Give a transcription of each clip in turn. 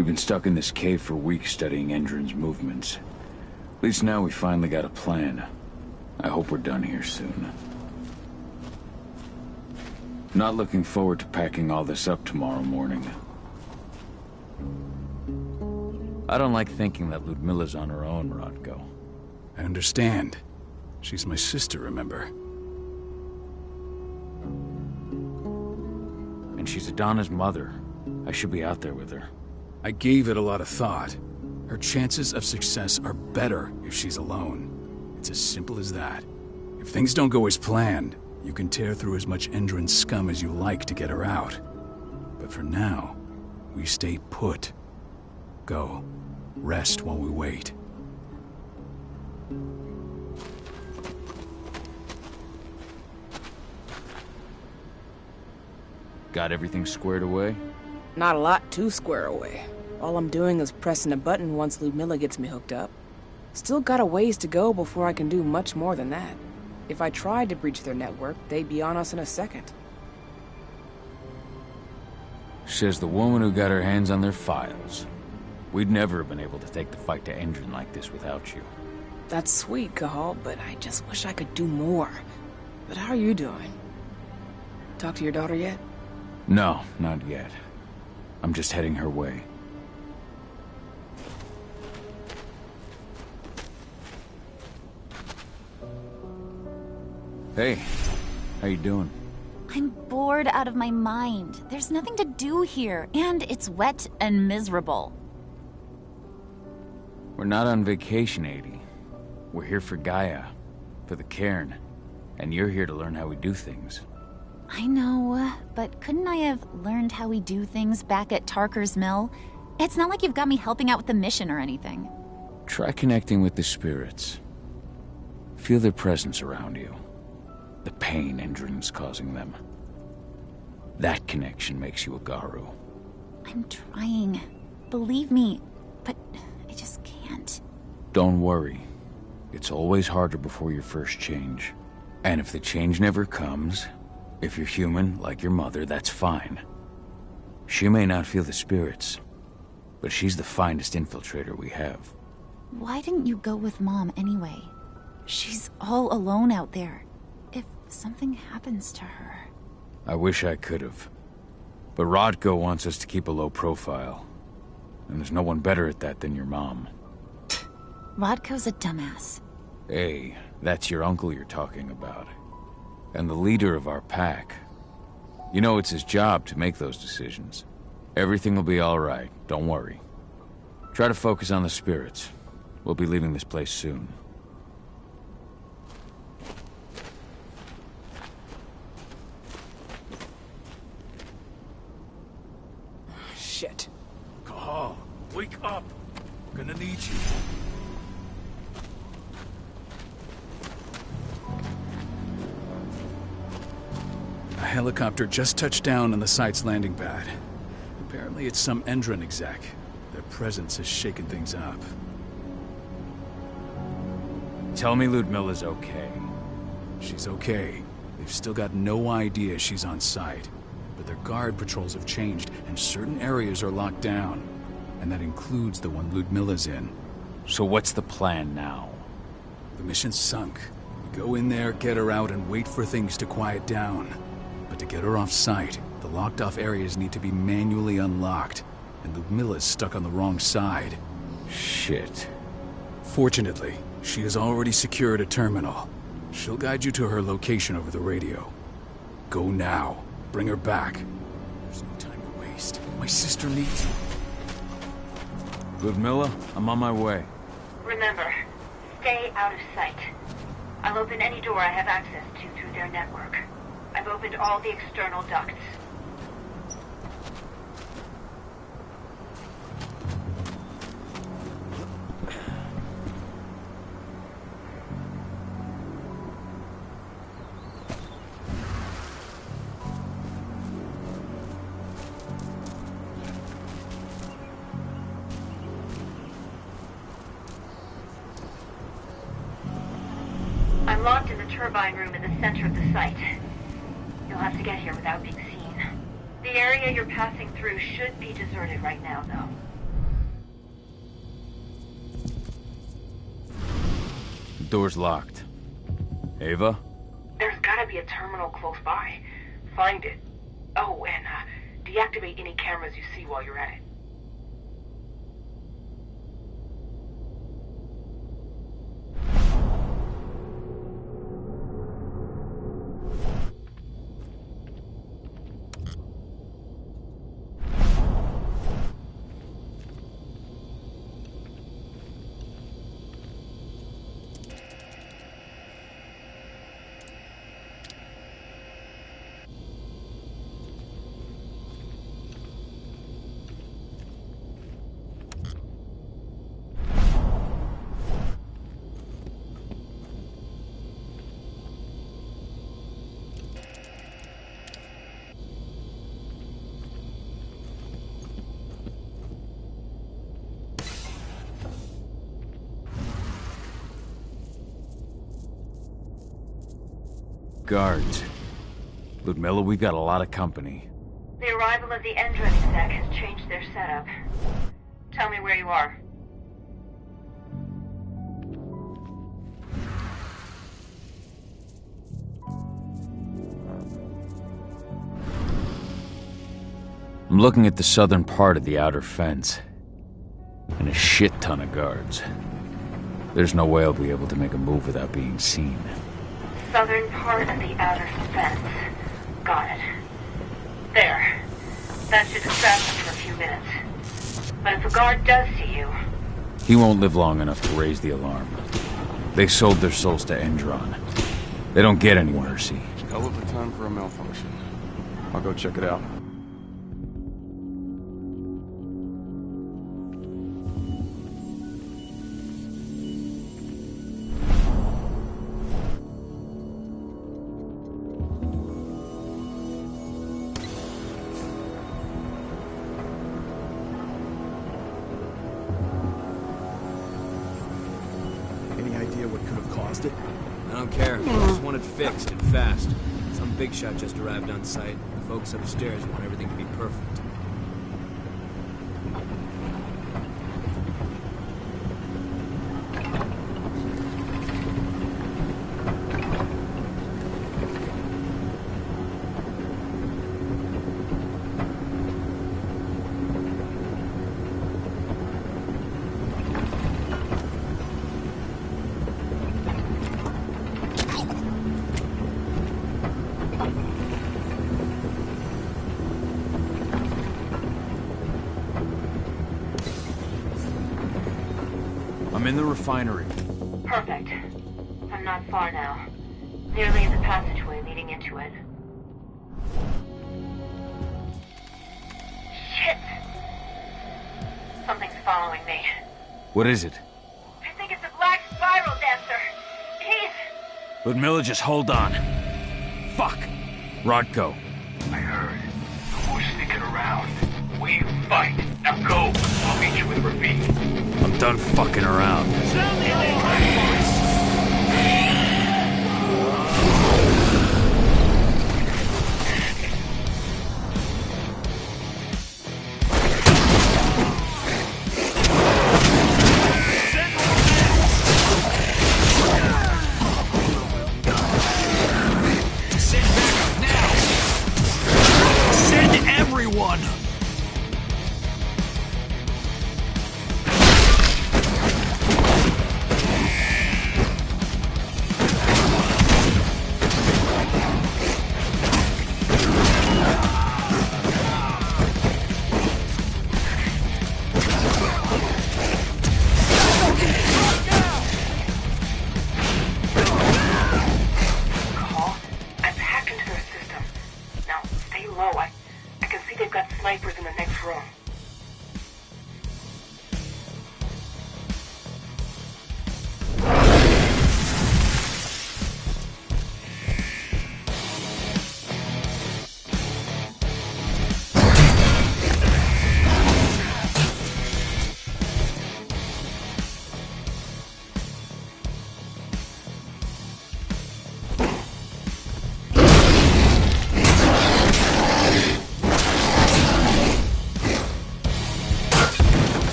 We've been stuck in this cave for weeks studying Endron's movements. At least now we finally got a plan. I hope we're done here soon. Not looking forward to packing all this up tomorrow morning. I don't like thinking that Ludmilla's on her own, Rodko. I understand. She's my sister, remember? And she's Adana's mother. I should be out there with her. I gave it a lot of thought. Her chances of success are better if she's alone. It's as simple as that. If things don't go as planned, you can tear through as much Endron scum as you like to get her out. But for now, we stay put. Go. Rest while we wait. Got everything squared away? Not a lot to square away. All I'm doing is pressing a button once Ludmilla gets me hooked up. Still got a ways to go before I can do much more than that. If I tried to breach their network, they'd be on us in a second. Says the woman who got her hands on their files. We'd never have been able to take the fight to Endron like this without you. That's sweet, Cahal, but I just wish I could do more. But how are you doing? Talk to your daughter yet? No, not yet. I'm just heading her way. Hey, how you doing? I'm bored out of my mind. There's nothing to do here, and it's wet and miserable. We're not on vacation, Adie. We're here for Gaia, for the cairn, and you're here to learn how we do things. I know, but couldn't I have learned how we do things back at Tarker's Mill? It's not like you've got me helping out with the mission or anything. Try connecting with the spirits. Feel their presence around you. The pain Endron's causing them. That connection makes you a Garu. I'm trying. Believe me, but I just can't. Don't worry. It's always harder before your first change. And if the change never comes, if you're human, like your mother, that's fine. She may not feel the spirits, but she's the finest infiltrator we have. Why didn't you go with Mom anyway? She's all alone out there. If something happens to her... I wish I could have. But Rodko wants us to keep a low profile. And there's no one better at that than your mom. Rodko's a dumbass. Hey, that's your uncle you're talking about. And the leader of our pack. You know it's his job to make those decisions. Everything will be alright, don't worry. Try to focus on the spirits. We'll be leaving this place soon. Shit. Cahal, wake up! I'm gonna need you. A helicopter just touched down on the site's landing pad. Apparently it's some Endron exec. Their presence has shaken things up. Tell me Ludmilla's okay. She's okay. They've still got no idea she's on site. But their guard patrols have changed, and certain areas are locked down. And that includes the one Ludmilla's in. So what's the plan now? The mission's sunk. We go in there, get her out, and wait for things to quiet down. But to get her off site, the locked-off areas need to be manually unlocked. And Ludmilla's stuck on the wrong side. Shit. Fortunately, she has already secured a terminal. She'll guide you to her location over the radio. Go now. Bring her back. There's no time to waste. My sister needs you. Ludmilla, I'm on my way. Remember, stay out of sight. I'll open any door I have access to through their network. I've opened all the external ducts. I'm locked in the turbine room in the center of the site. You'll have to get here without being seen. The area you're passing through should be deserted right now, though. door's locked. Ava? There's gotta be a terminal close by. Find it. Oh, and deactivate any cameras you see while you're at it. Guards. Ludmilla, we've got a lot of company. The arrival of the Endron exec has changed their setup. Tell me where you are. I'm looking at the southern part of the outer fence. And a shit ton of guards. There's no way I'll be able to make a move without being seen. Southern part of the outer fence. Got it. There. That should distract them for a few minutes. But if a guard does see you... He won't live long enough to raise the alarm. They sold their souls to Endron. They don't get any mercy. Hell of a time for a malfunction. I'll go check it out. Any idea what could have caused it? I don't care. I just want it fixed and fast. Some big shot just arrived on site. The folks upstairs want everything to be perfect. I'm in the refinery. Perfect. I'm not far now. Nearly in the passageway leading into it. Shit! Something's following me. What is it? I think it's a black spiral dancer. He's... Ludmilla, just hold on. Fuck! Rodko. I heard. Who's sticking around? We fight. Now go. I'll meet you in the ravine. I'm done fucking around. Send backup now! Send everyone!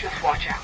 Just watch out.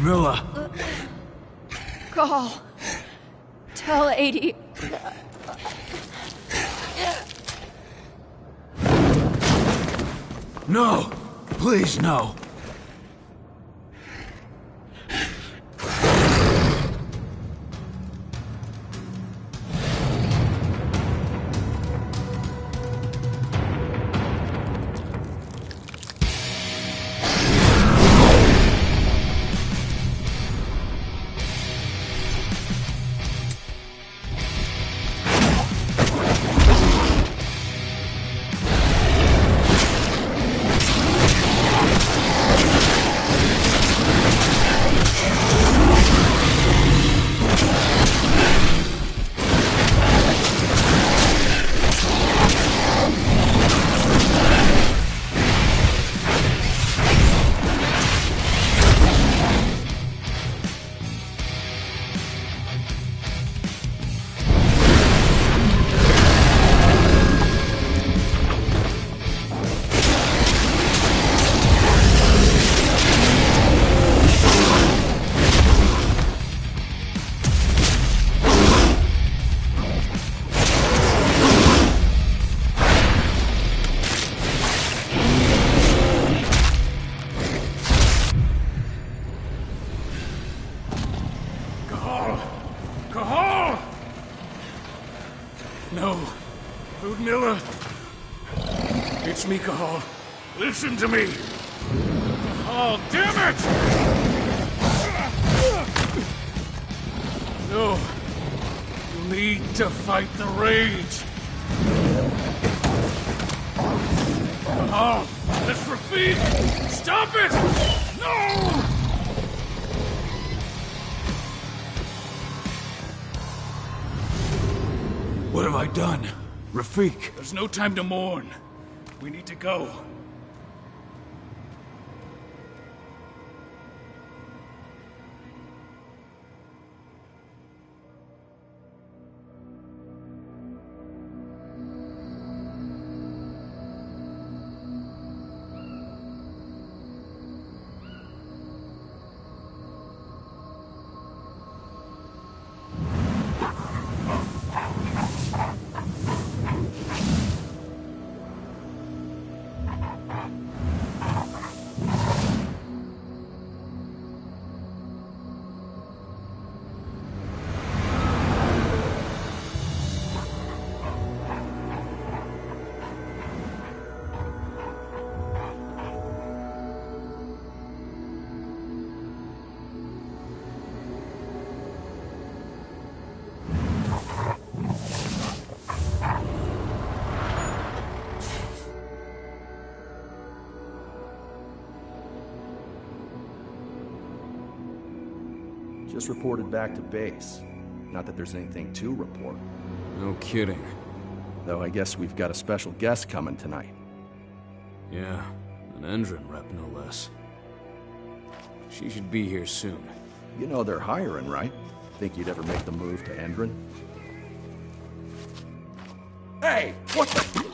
Ludmilla! Call. Tell 80. No! Please, no! No. Ludmilla. It's me, Cahal. Listen to me. Cahal, damn it! No. You need to fight the rage. Cahal, this Rafik! Stop it! No! What have I done? Rafik! There's no time to mourn. We need to go. Just reported back to base. Not that there's anything to report. No kidding. Though I guess we've got a special guest coming tonight. Yeah, an Endron rep, no less. She should be here soon. You know they're hiring, right? Think you'd ever make the move to Endron? Hey! What the...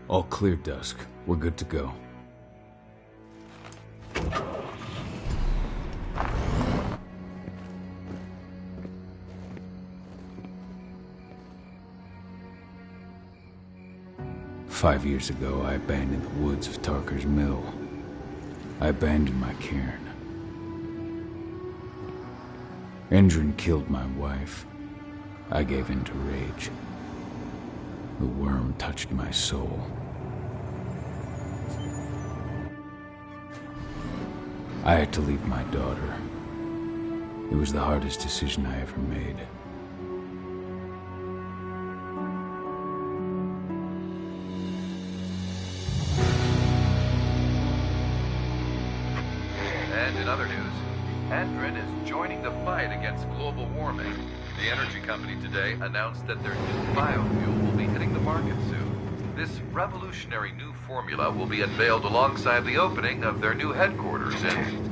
All clear, Dusk. We're good to go. "5 years ago, I abandoned the woods of Tarker's Mill. I abandoned my cairn. Endron killed my wife. I gave in to rage. The worm touched my soul. I had to leave my daughter. It was the hardest decision I ever made. And in other news, Endron is joining the fight against global warming. The energy company today announced that their new biofuel will be hitting the market soon. This revolutionary new formula will be unveiled alongside the opening of their new headquarters in...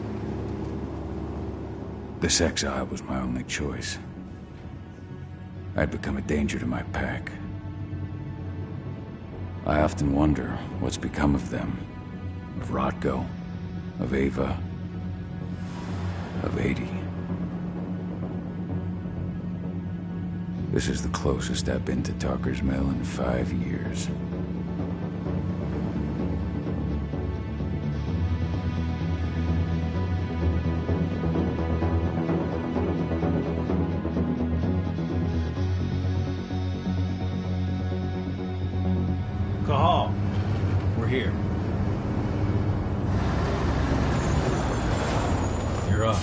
This exile was my only choice. I'd become a danger to my pack. I often wonder what's become of them. Of Rotko, of Ava, of 80. This is the closest I've been to Tarker's Mill in 5 years. Cahal, we're here. You're up.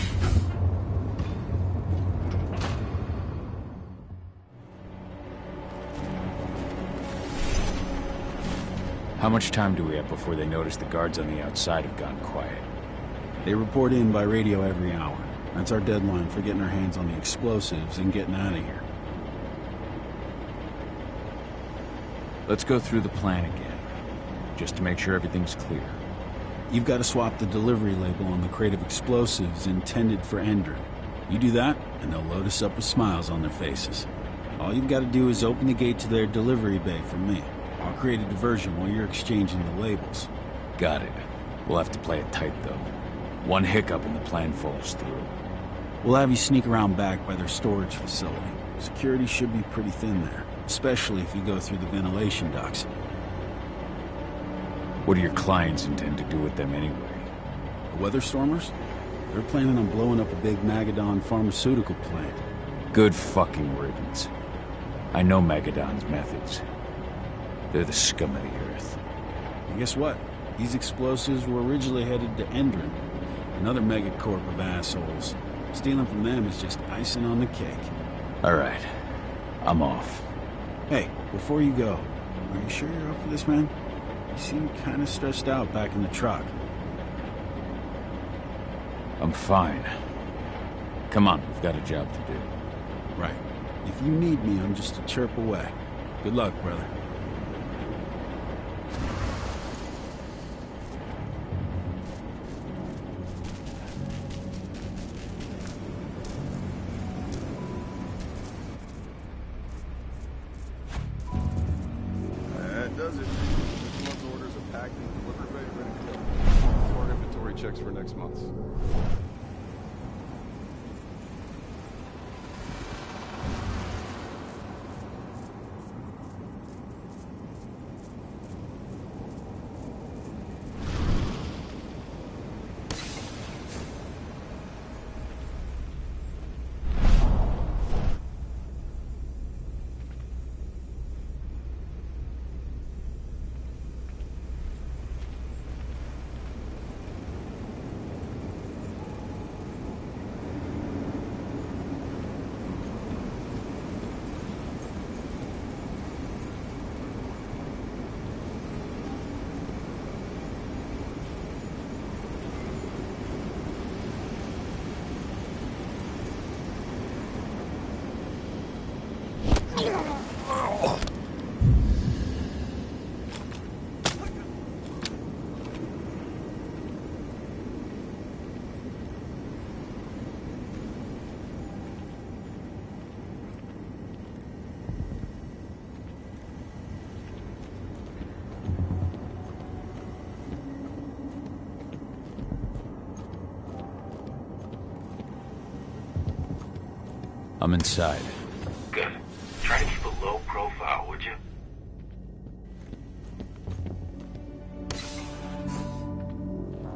How much time do we have before they notice the guards on the outside have gone quiet? They report in by radio every hour. That's our deadline for getting our hands on the explosives and getting out of here. Let's go through the plan again, just to make sure everything's clear. You've got to swap the delivery label on the crate of explosives intended for Endron. You do that, and they'll load us up with smiles on their faces. All you've got to do is open the gate to their delivery bay for me. I'll create a diversion while you're exchanging the labels. Got it. We'll have to play it tight, though. One hiccup and the plan falls through. We'll have you sneak around back by their storage facility. Security should be pretty thin there, especially if you go through the ventilation ducts. What do your clients intend to do with them anyway? The Weatherstormers? They're planning on blowing up a big Magadon pharmaceutical plant. Good fucking riddance. I know Magadon's methods. They're the scum of the earth. And guess what? These explosives were originally headed to Endron, another megacorp of assholes. Stealing from them is just icing on the cake. All right. I'm off. Hey, before you go, are you sure you're up for this, man? You seem kind of stressed out back in the truck. I'm fine. Come on, we've got a job to do. Right. If you need me, I'm just a chirp away. Good luck, brother. That does it. This month's orders are packed and delivered, ready to go. Store inventory checks for next month. I'm inside. Good. Try to keep a low profile, would you?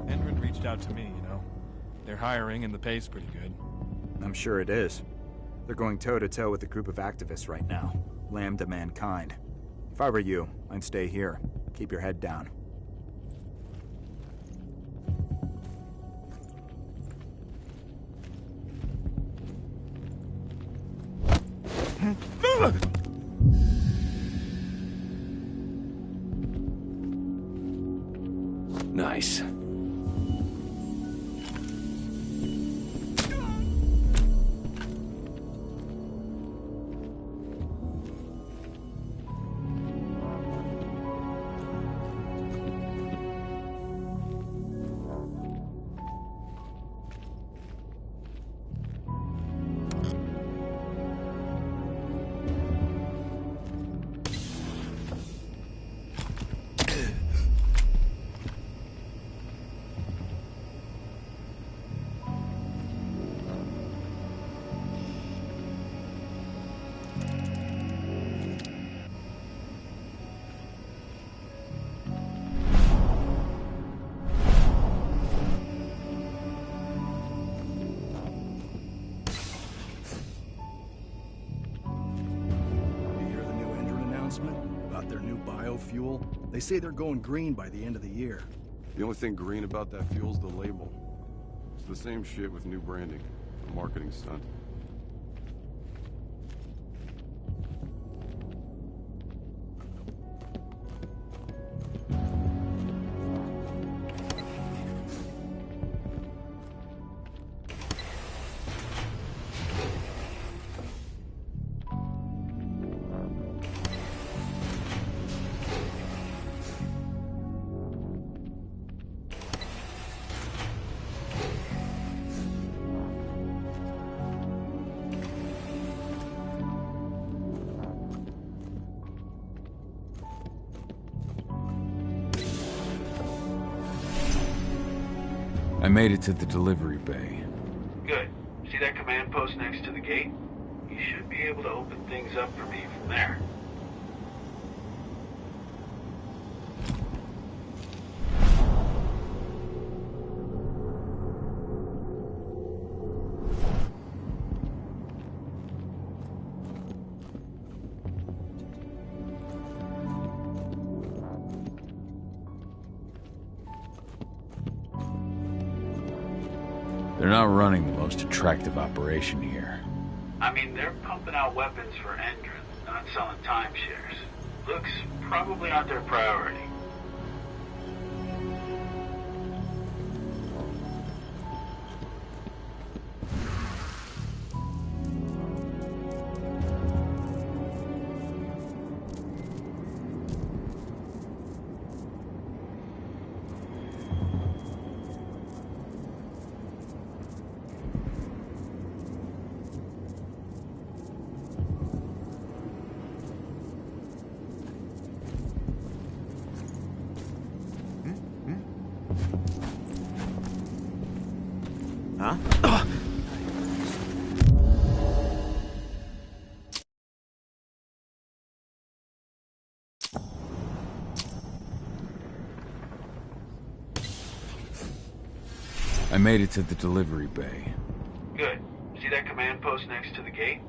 Endrin reached out to me, you know. They're hiring and the pay's pretty good. I'm sure it is. They're going toe-to-toe with a group of activists right now. Lambda mankind. If I were you, I'd stay here. Keep your head down. Nice. About their new biofuel? They say they're going green by the end of the year. The only thing green about that fuel's the label. It's the same shit with new branding. A marketing stunt. I made it to the delivery bay. Good. See that command post next to the gate? You should be able to open things up for me from there. They're not running the most attractive operation here. I mean, they're pumping out weapons for Endrin, not selling timeshares. Looks probably not their priority. Huh? I made it to the delivery bay. Good. See that command post next to the gate?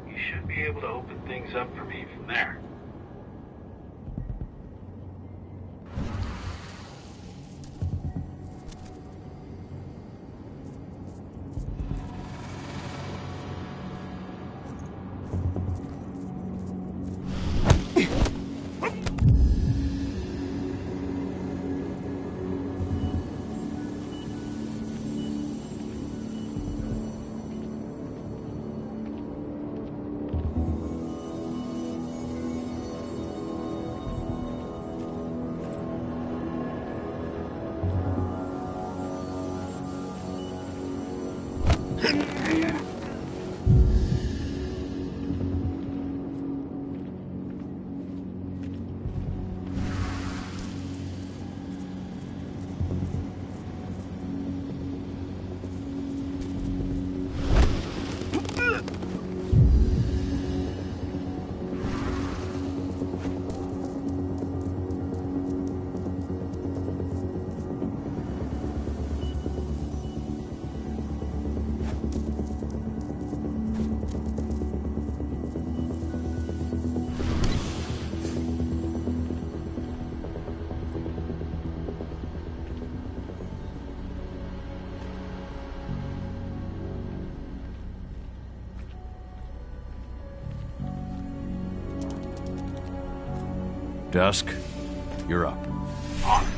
You should be able to open things up for me from there. Dusk, you're up. On it.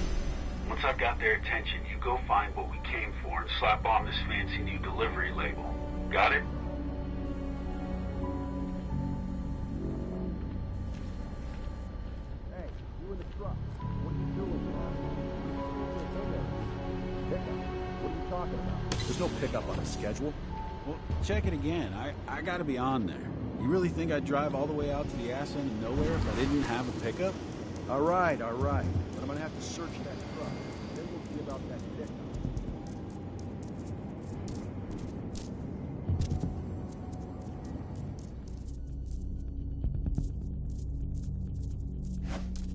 Once I've got their attention, you go find what we came for and slap on this fancy new delivery label. Got it? Hey, you in the truck. What are you doing, man? Pickup? What are you talking about? There's no pickup on the schedule. Well, check it again. I gotta be on there. You really think I'd drive all the way out to the ass end of nowhere if I didn't have a pickup? All right. But I'm gonna have to search that truck. Then we'll see about that pickup.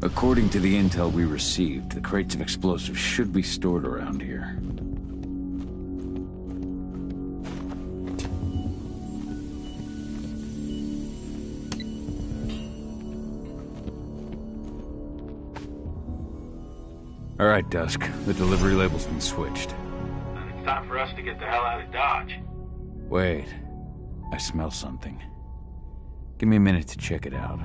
According to the intel we received, the crates of explosives should be stored around here. All right, Dusk. The delivery label's been switched. Then it's time for us to get the hell out of Dodge. Wait. I smell something. Give me a minute to check it out.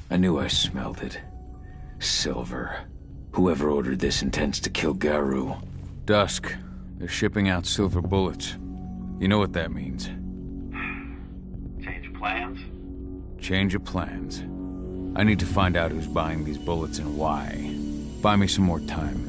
I knew I smelled it. Silver. Whoever ordered this intends to kill Garu. Dusk. They're shipping out silver bullets. You know what that means. Change of plans? Change of plans. I need to find out who's buying these bullets and why. Buy me some more time.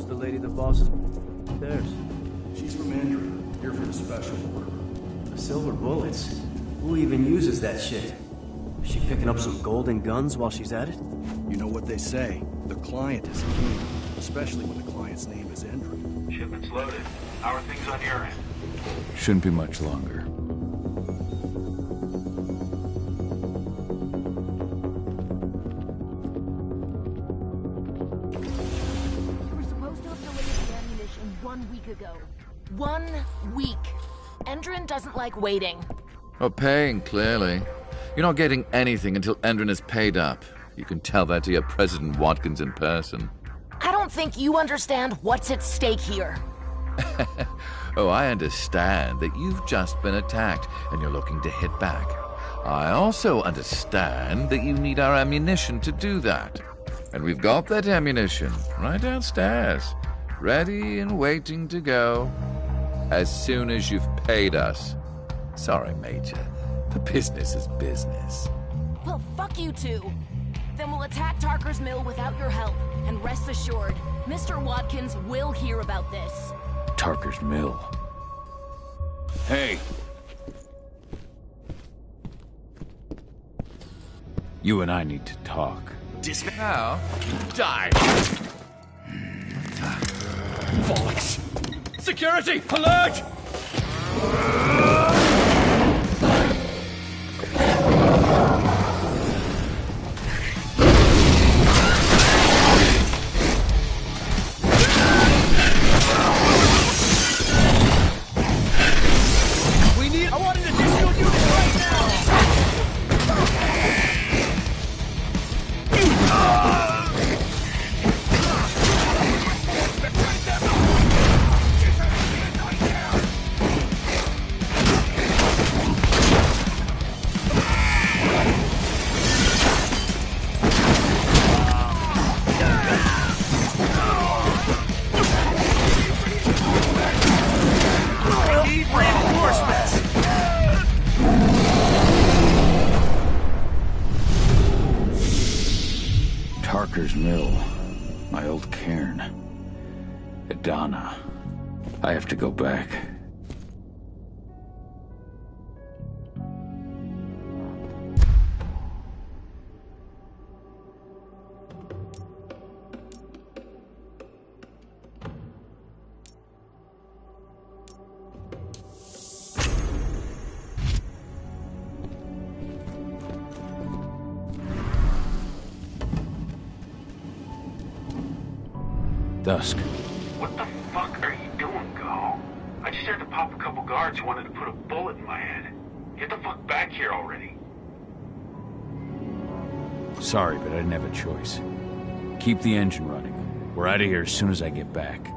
Lady the boss is theirs. She's from Andrew, here for the special order. The silver bullets? Who even uses that shit? Is she picking up some golden guns while she's at it? You know what they say, the client is king, especially when the client's name is Andrew. Shipment's loaded. How are things on your end? Shouldn't be much longer. Ago. 1 week. Endrin doesn't like waiting. Oh, paying, clearly. You're not getting anything until Endrin is paid up. You can tell that to your President Watkins in person. I don't think you understand what's at stake here. Oh, I understand that you've just been attacked and you're looking to hit back. I also understand that you need our ammunition to do that. And we've got that ammunition right downstairs. Ready and waiting to go as soon as you've paid us. Sorry, Major. The business is business. Well, fuck you two. Then we'll attack Tarker's Mill without your help. And rest assured, Mr. Watkins will hear about this. Tarker's Mill. Hey! You and I need to talk. Now, die! Bollocks! Security! Alert! We need... I want an additional unit right now! Tarker's Mill. My Adana. I have to go back. Dusk. What the fuck are you doing, Go? I just had to pop a couple guards who wanted to put a bullet in my head. Get the fuck back here already. Sorry, but I didn't have a choice. Keep the engine running. We're out of here as soon as I get back.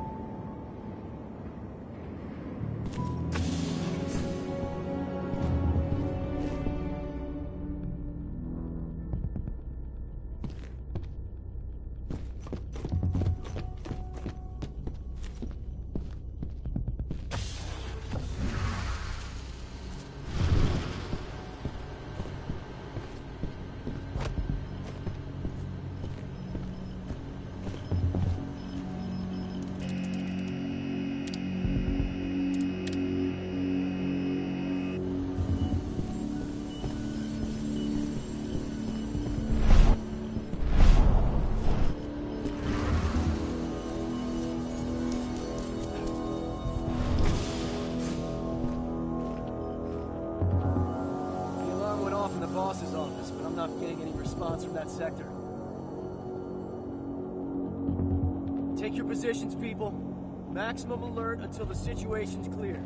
boss's office, but I'm not getting any response from that sector. Take your positions, people. Maximum alert until the situation's clear.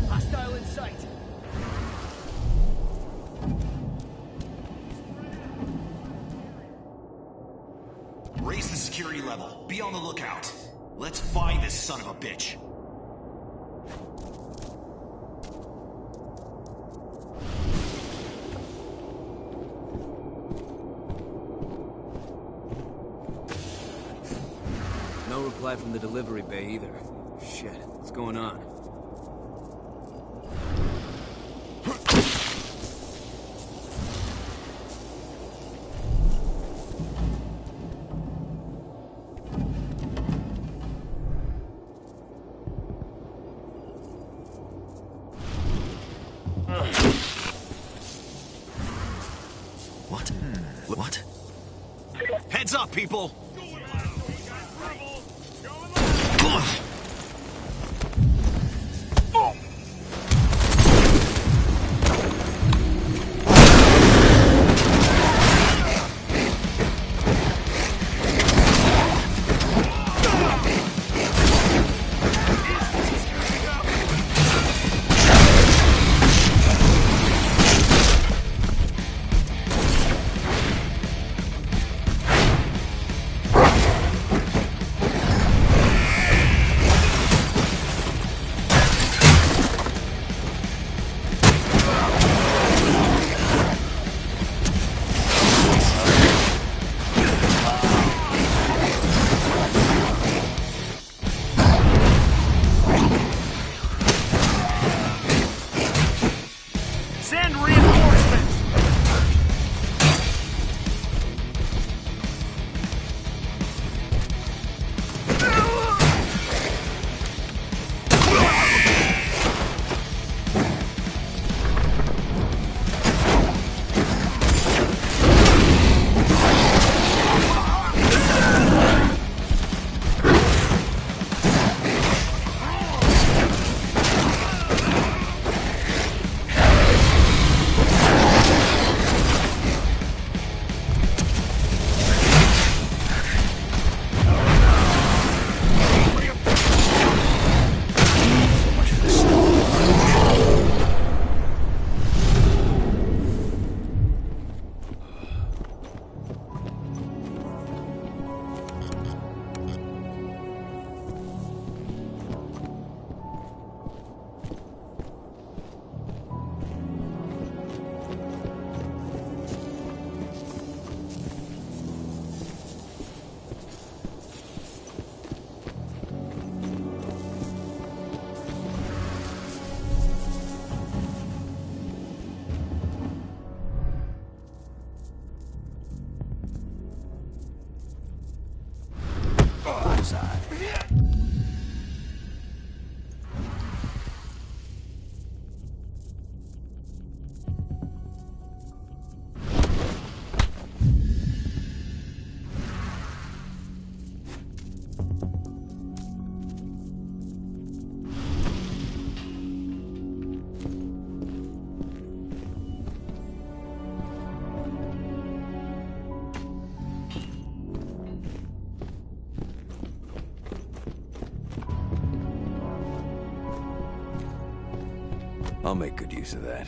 Hostile in sight. Raise the security level. Be on the lookout. Let's find this son of a bitch. No reply from the delivery bay either. Shit, what's going on? What? What? Heads up, people! I'll make good use of that.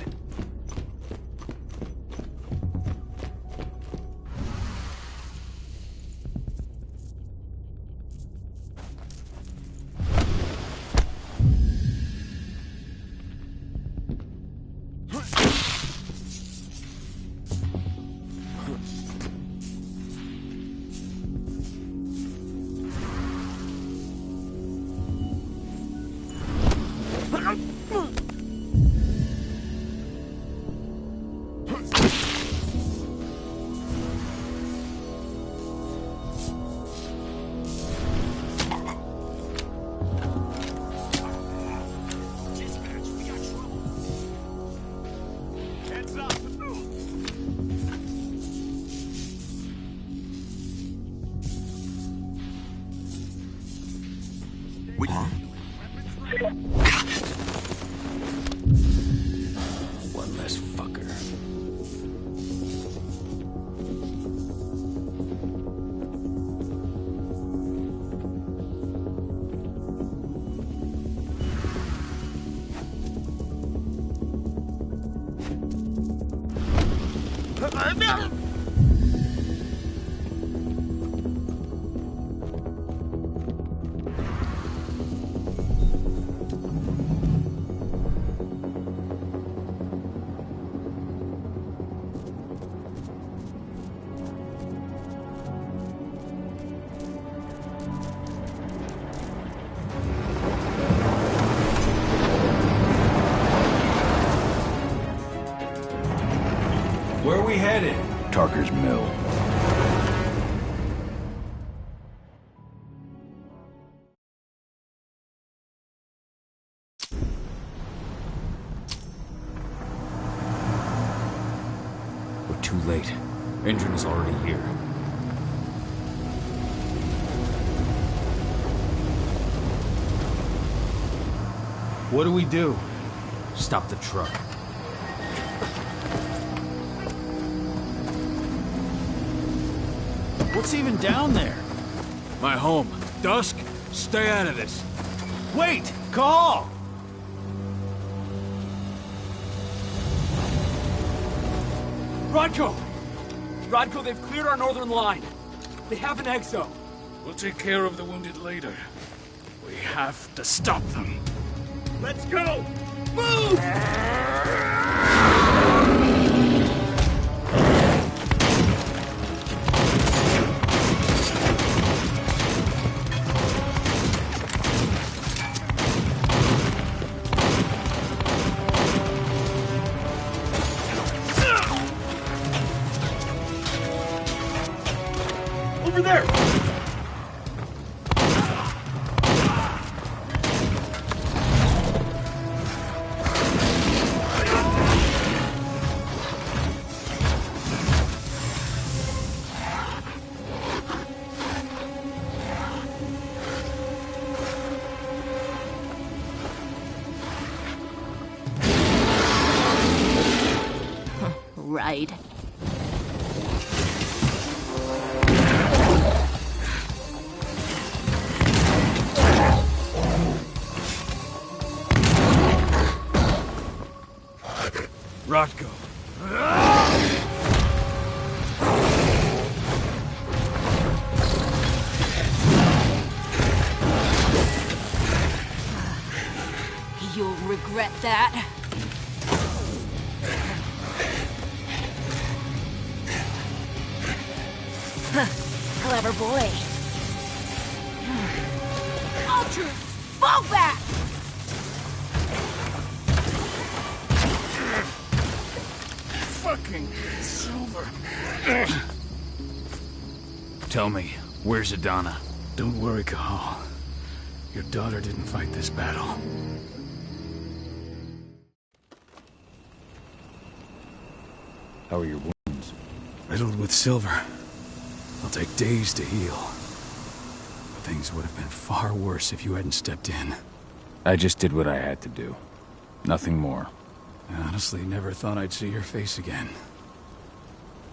One less fucker. Where are we headed? Tarker's Mill. We're too late. Engine is already here. What do we do? Stop the truck. What's even down there? My home. Dusk, stay out of this. Wait! Call! Rodko! Rodko, they've cleared our northern line. They have an exo. We'll take care of the wounded later. We have to stop them. Let's go! Move! Over there! Right. Rodko. You'll regret that. Clever boy. Ultra, fall back! Fucking Silver. Tell me, where's Adana? Don't worry, Cahal. Your daughter didn't fight this battle. How are your wounds? Riddled with silver. They'll take days to heal. But things would have been far worse if you hadn't stepped in. I just did what I had to do. Nothing more. I honestly never thought I'd see your face again.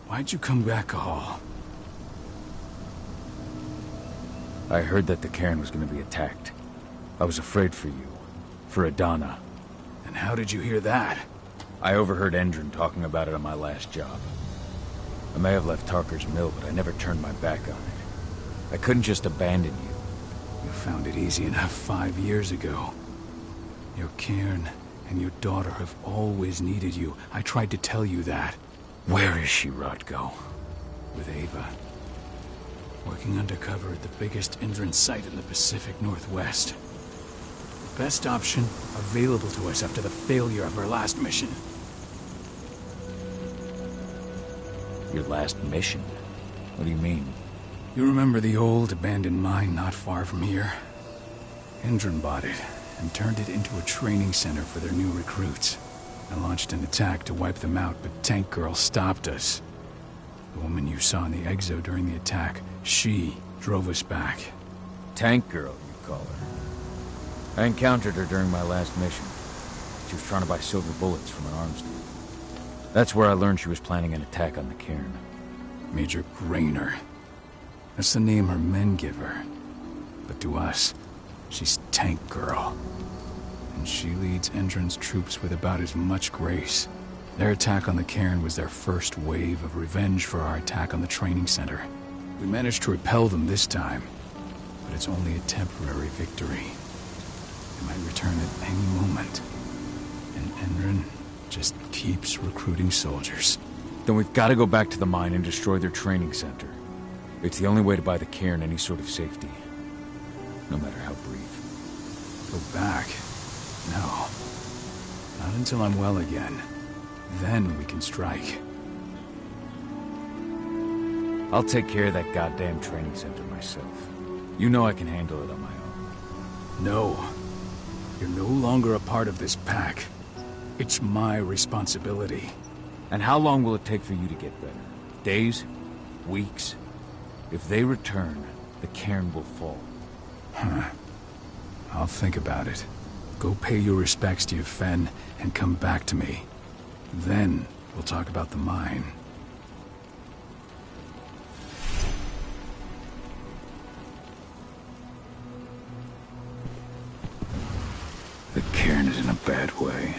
Why'd you come back, Cahal? I heard that the cairn was going to be attacked. I was afraid for you. For Adana. And how did you hear that? I overheard Endron talking about it on my last job. I may have left Tarker's Mill, but I never turned my back on it. I couldn't just abandon you. You found it easy enough 5 years ago. Your cairn and your daughter have always needed you. I tried to tell you that. Where is she, Rodko? With Ava. Working undercover at the biggest Endron site in the Pacific Northwest. The best option available to us after the failure of our last mission. Your last mission? What do you mean? You remember the old abandoned mine not far from here? Endron bought it and turned it into a training center for their new recruits. I launched an attack to wipe them out, but Tank Girl stopped us. The woman you saw in the exo during the attack, she drove us back. Tank Girl, you call her. I encountered her during my last mission. She was trying to buy silver bullets from an arms dealer. That's where I learned she was planning an attack on the cairn. Major Grainer. That's the name her men give her. But to us, she's Tank Girl. And she leads Endron's troops with about as much grace. Their attack on the cairn was their first wave of revenge for our attack on the training center. We managed to repel them this time, but it's only a temporary victory. They might return at any moment. And Endron just keeps recruiting soldiers. Then we've got to go back to the mine and destroy their training center. It's the only way to buy the cairn any sort of safety. No matter how brief. Go back? No. Not until I'm well again. Then we can strike. I'll take care of that goddamn training center myself. You know I can handle it on my own. No. You're no longer a part of this pack. It's my responsibility. And how long will it take for you to get better? Days? Weeks? If they return, the cairn will fall. Huh. I'll think about it. Go pay your respects to your Fen and come back to me. Then we'll talk about the mine. The cairn is in a bad way.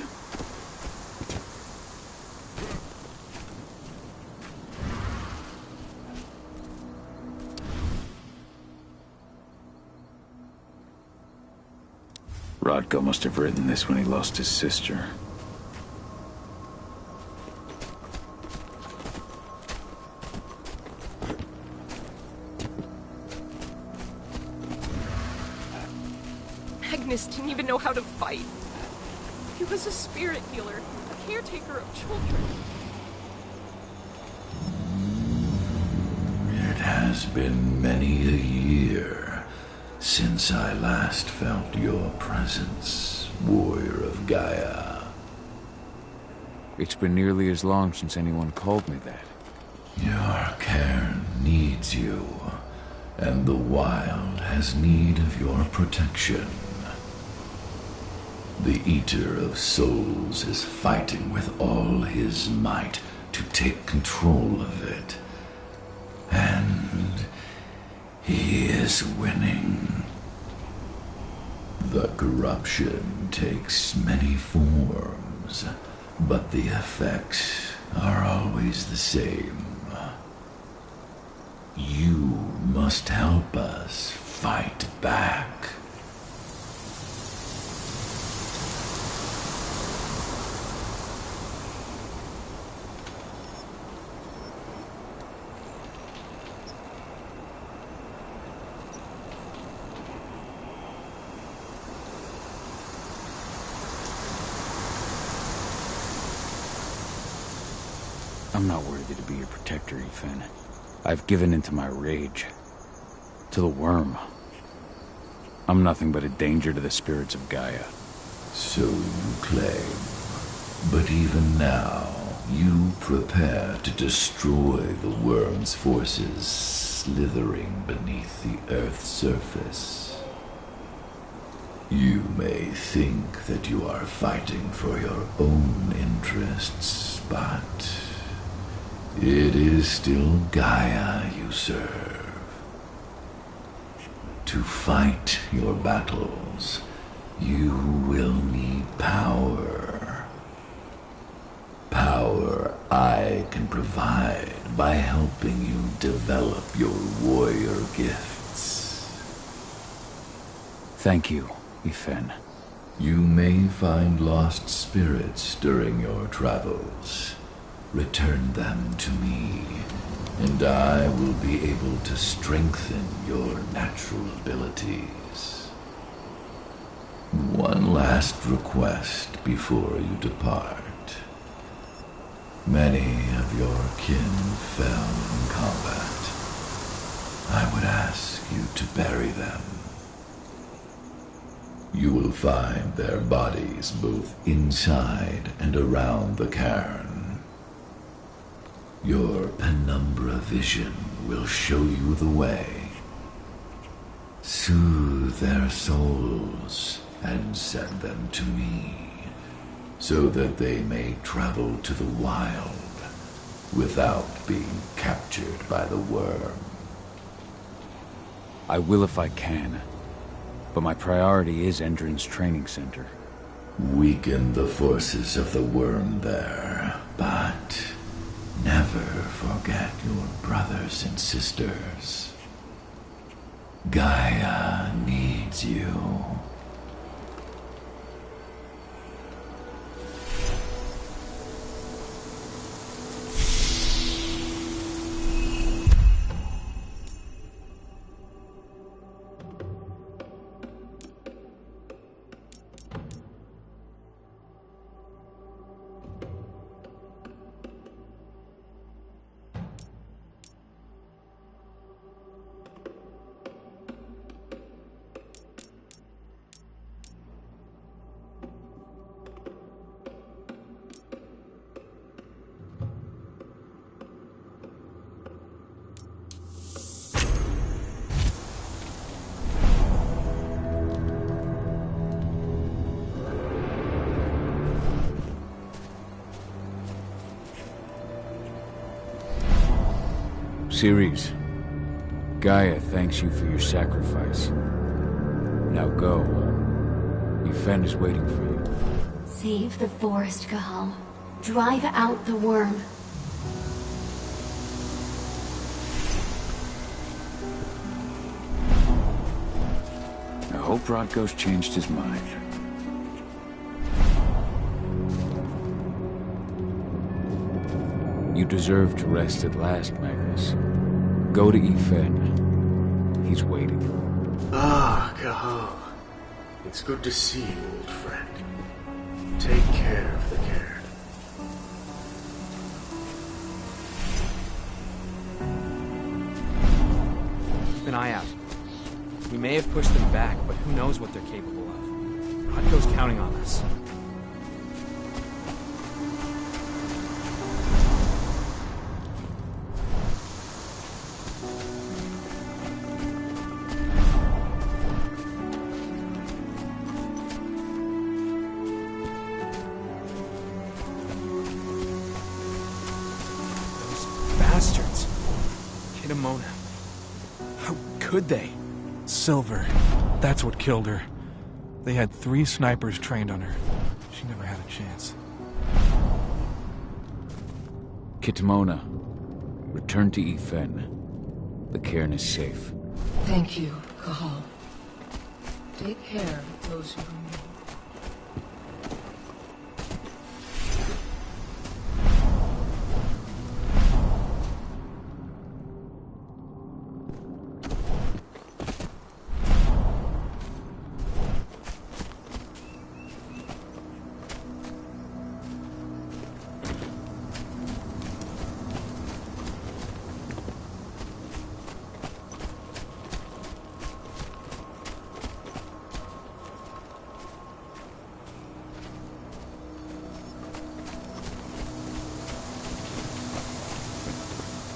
Rodko must have written this when he lost his sister. Magnus didn't even know how to fight. He was a spirit healer, a caretaker of children. It has been many a year since I last felt your presence, warrior of Gaia. It's been nearly as long since anyone called me that. Your cairn needs you, and the wild has need of your protection. The Eater of Souls is fighting with all his might to take control of it. And he is winning. The corruption takes many forms, but the effects are always the same. You must help us fight back. I'm not worthy to be your protector, Ethan. I've given into my rage. To the worm. I'm nothing but a danger to the spirits of Gaia. So you claim. But even now, you prepare to destroy the worm's forces slithering beneath the Earth's surface. You may think that you are fighting for your own interests, but it is still Gaia you serve. To fight your battles, you will need power. can provide by helping you develop your warrior gifts. Thank you, Ifen. You may find lost spirits during your travels. Return them to me, and I will be able to strengthen your natural abilities. One last request before you depart. Many of your kin fell in combat. I would ask you to bury them. You will find their bodies both inside and around the cairn. Your penumbra vision will show you the way. Soothe their souls and send them to me, so that they may travel to the wild without being captured by the worm. I will if I can, but my priority is Endron's training center. Weaken the forces of the worm there, but never forget your brothers and sisters. Gaia needs you. Ceres, Gaia thanks you for your sacrifice. Now go. Ifen is waiting for you. Save the forest, Cahal. Drive out the worm. I hope Rodko's changed his mind. You deserve to rest at last, Magnus. Go to Ifen. He's waiting. Ah, Cahal. It's good to see you, old friend. Take care of the cairn. Keep an eye out. We may have pushed them back, but who knows what they're capable of. Rodko's counting on us. Bastards. Kitamona. How could they? Silver. That's what killed her. They had 3 snipers trained on her. She never had a chance. Kitamona, return to Ifen. The cairn is safe. Thank you, Cahal. Take care of those who remain.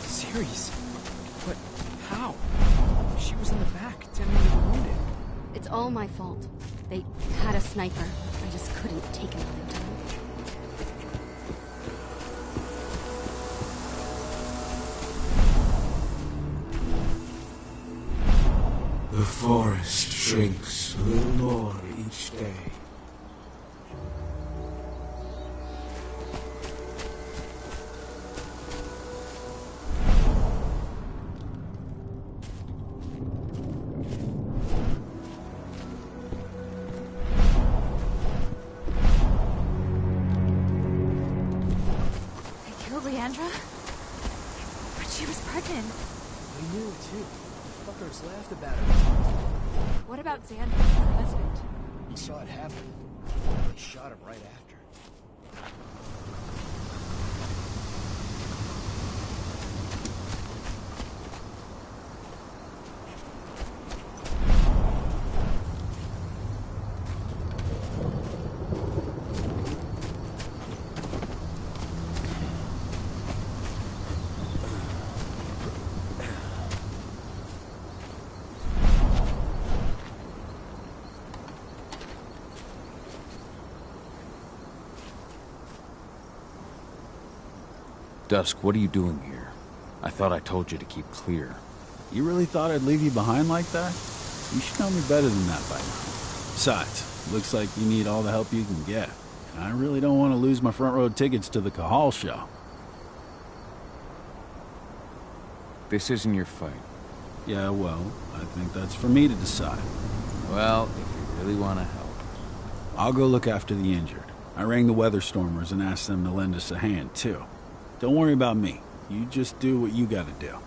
Ceres? But how? She was in the back, tending to the wounded. It's all my fault. They had a sniper. I just couldn't take him out in time. The forest shrinks a little more each day. Sandra? But she was pregnant. We knew it too. The fuckers laughed about it. What about Xander, her husband? He saw it happen. They shot him right after. Dusk, what are you doing here? I thought I told you to keep clear. You really thought I'd leave you behind like that? You should know me better than that by now. Besides, looks like you need all the help you can get. And I really don't want to lose my front row tickets to the Cahal show. This isn't your fight. Yeah, well, I think that's for me to decide. Well, if you really want to help. I'll go look after the injured. I rang the Weatherstormers and asked them to lend us a hand, too. Don't worry about me. You just do what you gotta do.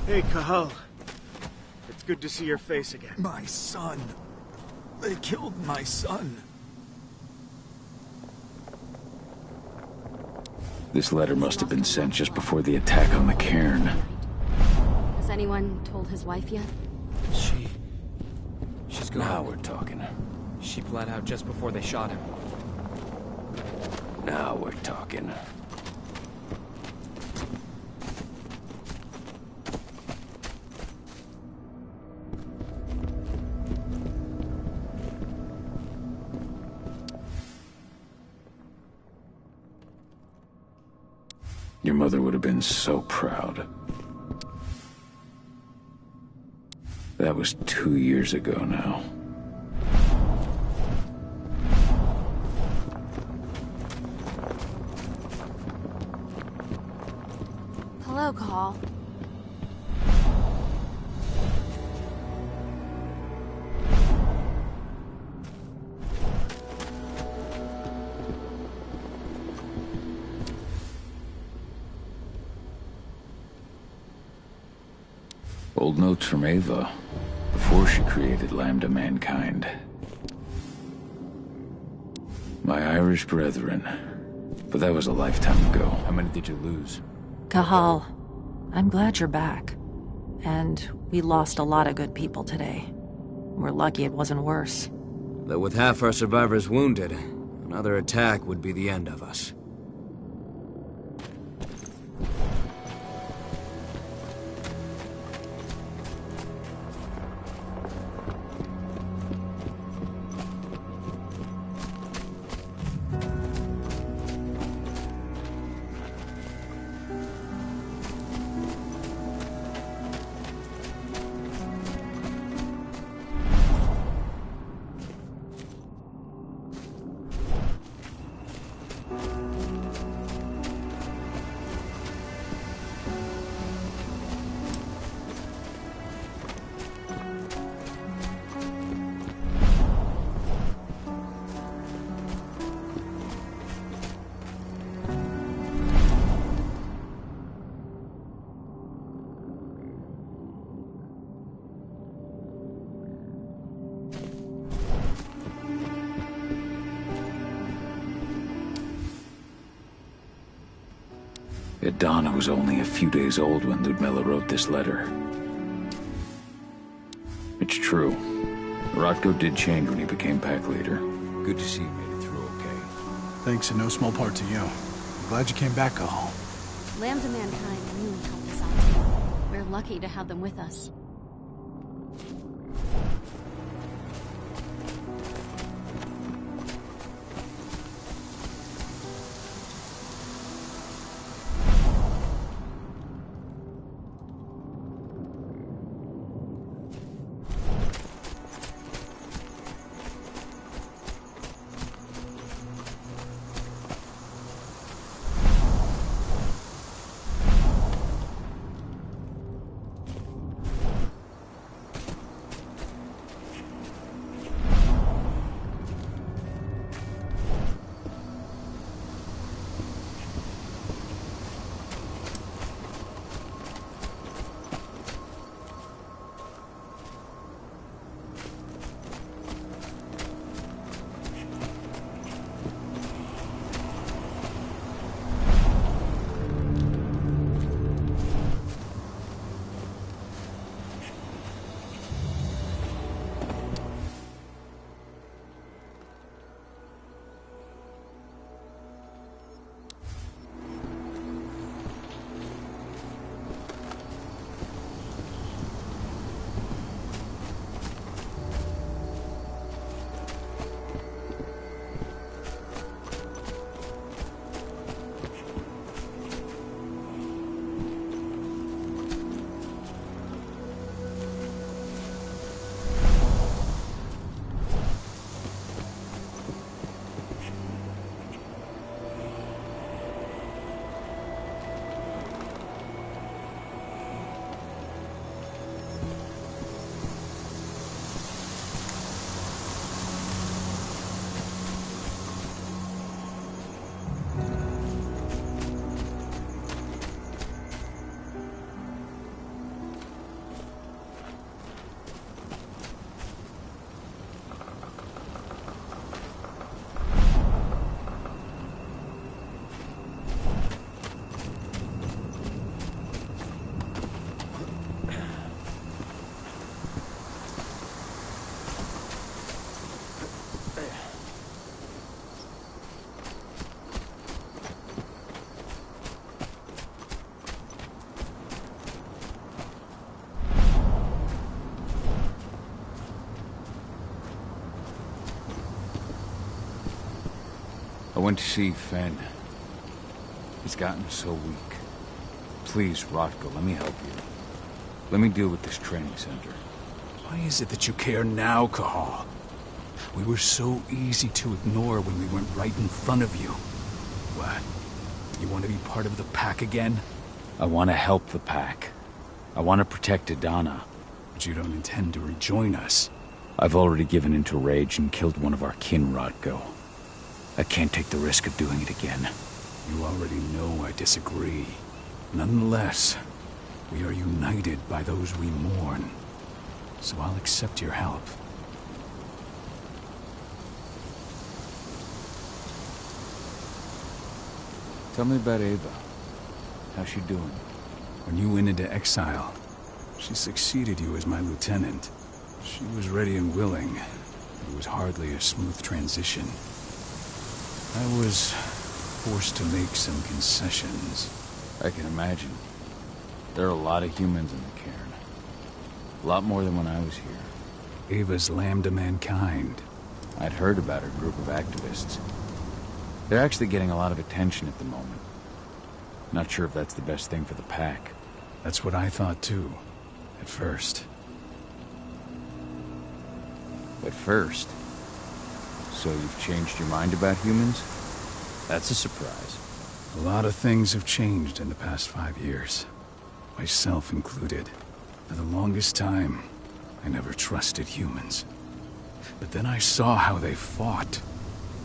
Hey, Cahal. It's good to see your face again. My son. They killed my son. This letter must have been sent just before the attack on the cairn. Has anyone told his wife yet? She's gone. Now we're talking. She bled out just before they shot him. Now we're talking. Your mother would have been so proud. That was 2 years ago now. Hello, Cahal. Old notes from Ava, before she created Lambda Mankind. My Irish brethren. But that was a lifetime ago. How many did you lose? Cahal, I'm glad you're back. And we lost a lot of good people today. We're lucky it wasn't worse. Though with half our survivors wounded, another attack would be the end of us. Donna was only a few days old when Ludmilla wrote this letter. It's true. Rotko did change when he became pack leader. Good to see you made it through okay. Thanks in no small part to you. I'm glad you came back, Cahal. Lambda Mankind really helped us out too. We're lucky to have them with us. went to see Fenn. He's gotten so weak. Please, Rotko, let me help you. Let me deal with this training center. Why is it that you care now, Cahal? We were so easy to ignore when we went right in front of you. What? You want to be part of the pack again? I want to help the pack. I want to protect Adana. But you don't intend to rejoin us. I've already given into rage and killed one of our kin, Rotko. I can't take the risk of doing it again. You already know I disagree. Nonetheless, we are united by those we mourn. So I'll accept your help. Tell me about Ava. How's she doing? When you went into exile, she succeeded you as my lieutenant. She was ready and willing. It was hardly a smooth transition. I was forced to make some concessions. I can imagine. There are a lot of humans in the cairn. A lot more than when I was here. Ava's lambda mankind. I'd heard about her group of activists. They're actually getting a lot of attention at the moment. Not sure if that's the best thing for the pack. That's what I thought too, at first. At first? So you've changed your mind about humans? That's a surprise. A lot of things have changed in the past 5 years. Myself included. For the longest time, I never trusted humans. But then I saw how they fought.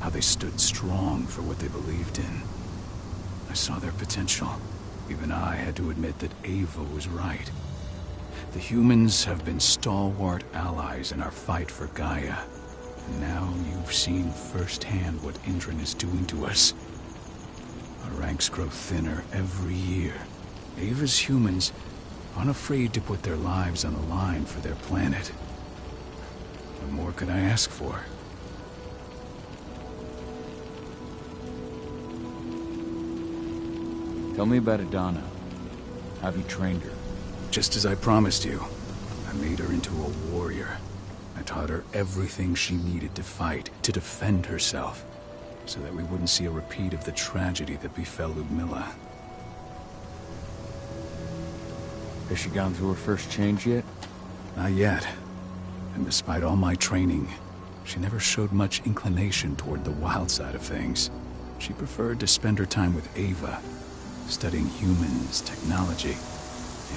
How they stood strong for what they believed in. I saw their potential. Even I had to admit that Ava was right. The humans have been stalwart allies in our fight for Gaia. And now you've seen firsthand what Indran is doing to us. Our ranks grow thinner every year. Ava's humans aren't afraid to put their lives on the line for their planet. What more could I ask for? Tell me about Adana. Have you trained her? Just as I promised you, I made her into a warrior. I taught her everything she needed to fight, to defend herself, so that we wouldn't see a repeat of the tragedy that befell Ludmilla. Has she gone through her first change yet? Not yet. And despite all my training, she never showed much inclination toward the wild side of things. She preferred to spend her time with Ava, studying humans, technology,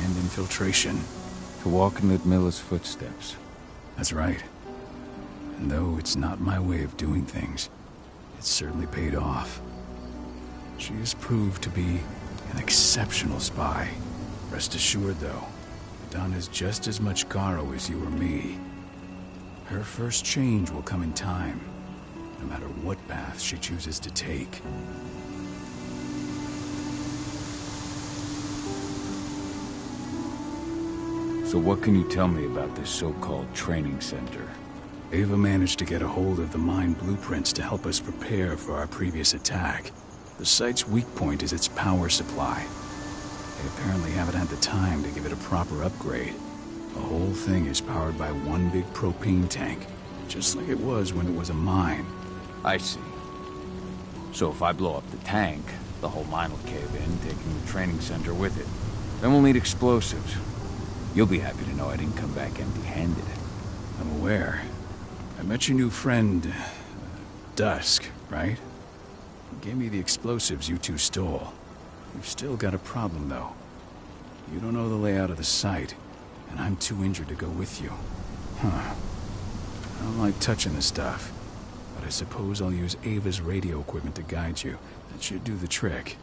and infiltration. To walk in Ludmilla's footsteps. That's right. And though it's not my way of doing things, it's certainly paid off. She has proved to be an exceptional spy. Rest assured, though, Adana's just as much Garo as you or me. Her first change will come in time, no matter what path she chooses to take. So what can you tell me about this so-called training center? Ava managed to get a hold of the mine blueprints to help us prepare for our previous attack. The site's weak point is its power supply. They apparently haven't had the time to give it a proper upgrade. The whole thing is powered by one big propane tank, just like it was when it was a mine. I see. So if I blow up the tank, the whole mine will cave in, taking the training center with it. Then we'll need explosives. You'll be happy to know I didn't come back empty-handed. I'm aware. I met your new friend, Dusk, right? He gave me the explosives you two stole. We've still got a problem, though. You don't know the layout of the site, and I'm too injured to go with you. Huh. I don't like touching the stuff, but I suppose I'll use Ava's radio equipment to guide you. That should do the trick.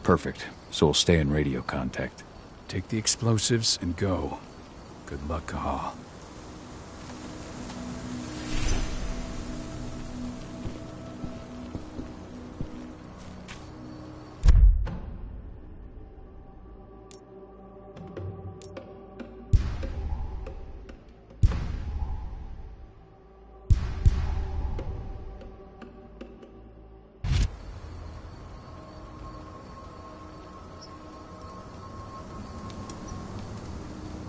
Perfect. So we'll stay in radio contact. Take the explosives and go. Good luck, Cahal.